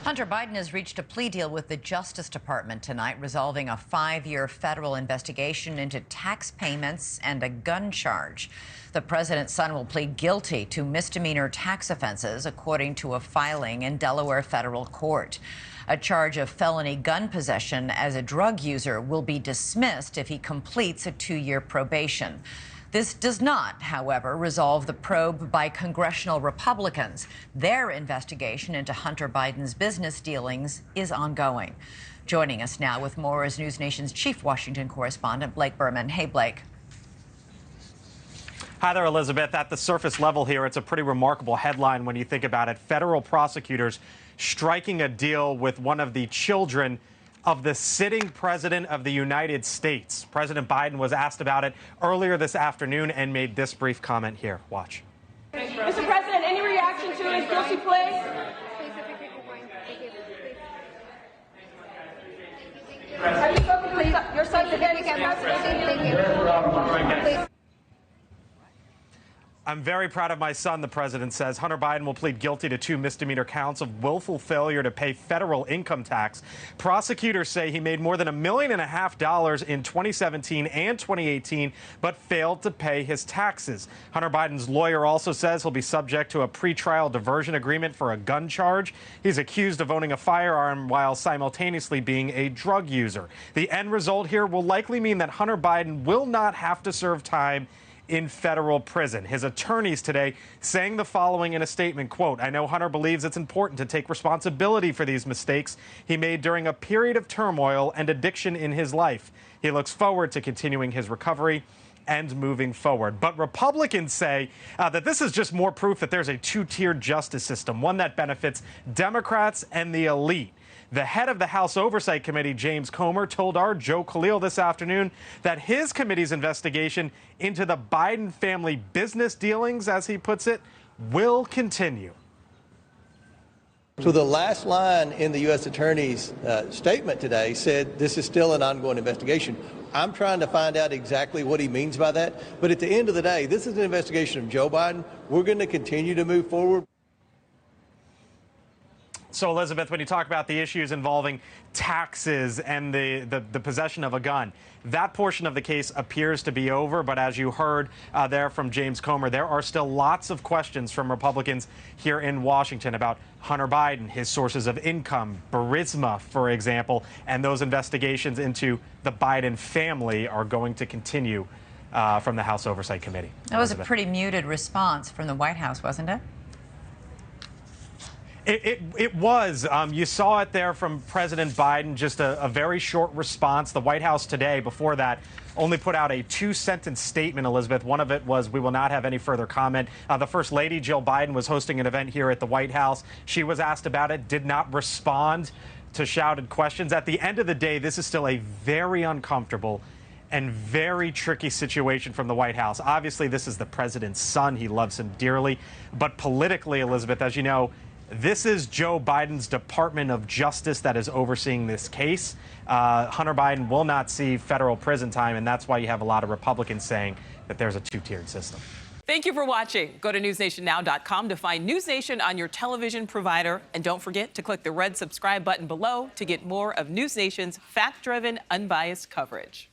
Hunter Biden has reached a plea deal with the Justice Department tonight, resolving a 5-year federal investigation into tax payments and a gun charge. The president's son will plead guilty to misdemeanor tax offenses, according to a filing in Delaware federal court. A charge of felony gun possession as a drug user will be dismissed if he completes a 2-year probation. This does not, however, resolve the probe by congressional Republicans. Their investigation into Hunter Biden's business dealings is ongoing. Joining us now with more is NewsNation's chief Washington correspondent, Blake Burman. Hey, Blake. Hi there, Elizabeth. At the surface level here, it's a pretty remarkable headline when you think about it. Federal prosecutors striking a deal with one of the children of the sitting president of the United States. President Biden was asked about it earlier this afternoon and made this brief comment here. Watch. Mr. President, any reaction to his guilty plea? Have you spoken to your son again, Mr. President? Thank you. I'm very proud of my son, the president says. Hunter Biden will plead guilty to 2 misdemeanor counts of willful failure to pay federal income tax. Prosecutors say he made more than $1.5 million in 2017 and 2018, but failed to pay his taxes. Hunter Biden's lawyer also says he'll be subject to a pretrial diversion agreement for a gun charge. He's accused of owning a firearm while simultaneously being a drug user. The end result here will likely mean that Hunter Biden will not have to serve time in federal prison. His attorneys today saying the following in a statement, quote, "I know Hunter believes it's important to take responsibility for these mistakes he made during a period of turmoil and addiction in his life. He looks forward to continuing his recovery and moving forward." But Republicans say that this is just more proof that there's a 2-tiered justice system, one that benefits Democrats and the elite. The head of the House Oversight Committee, James Comer, told our Joe Khalil this afternoon that his committee's investigation into the Biden family business dealings, as he puts it, will continue. So the last line in the U.S. Attorney's statement today said this is still an ongoing investigation. I'm trying to find out exactly what he means by that. But at the end of the day, this is an investigation of Joe Biden. We're going to continue to move forward. So, Elizabeth, when you talk about the issues involving taxes and the possession of a gun, that portion of the case appears to be over. But as you heard there from James Comer, there are still lots of questions from Republicans here in Washington about Hunter Biden, his sources of income, Burisma, for example, and those investigations into the Biden family are going to continue from the House Oversight Committee. That was a pretty muted response from the White House, wasn't it? It was. You saw it there from President Biden, just a very short response. The White House today, before that, only put out a 2-sentence statement, Elizabeth. One of it was, "We will not have any further comment." The First Lady, Jill Biden, was hosting an event here at the White House. She was asked about it, did not respond to shouted questions. At the end of the day, this is still a very uncomfortable and very tricky situation from the White House. Obviously, this is the president's son. He loves him dearly. But politically, Elizabeth, as you know, this is Joe Biden's Department of Justice that is overseeing this case. Hunter Biden will not see federal prison time, and that's why you have a lot of Republicans saying that there's a 2-tiered system. Thank you for watching. Go to newsnationnow.com to find NewsNation on your television provider. And don't forget to click the red subscribe button below to get more of NewsNation's fact-driven, unbiased coverage.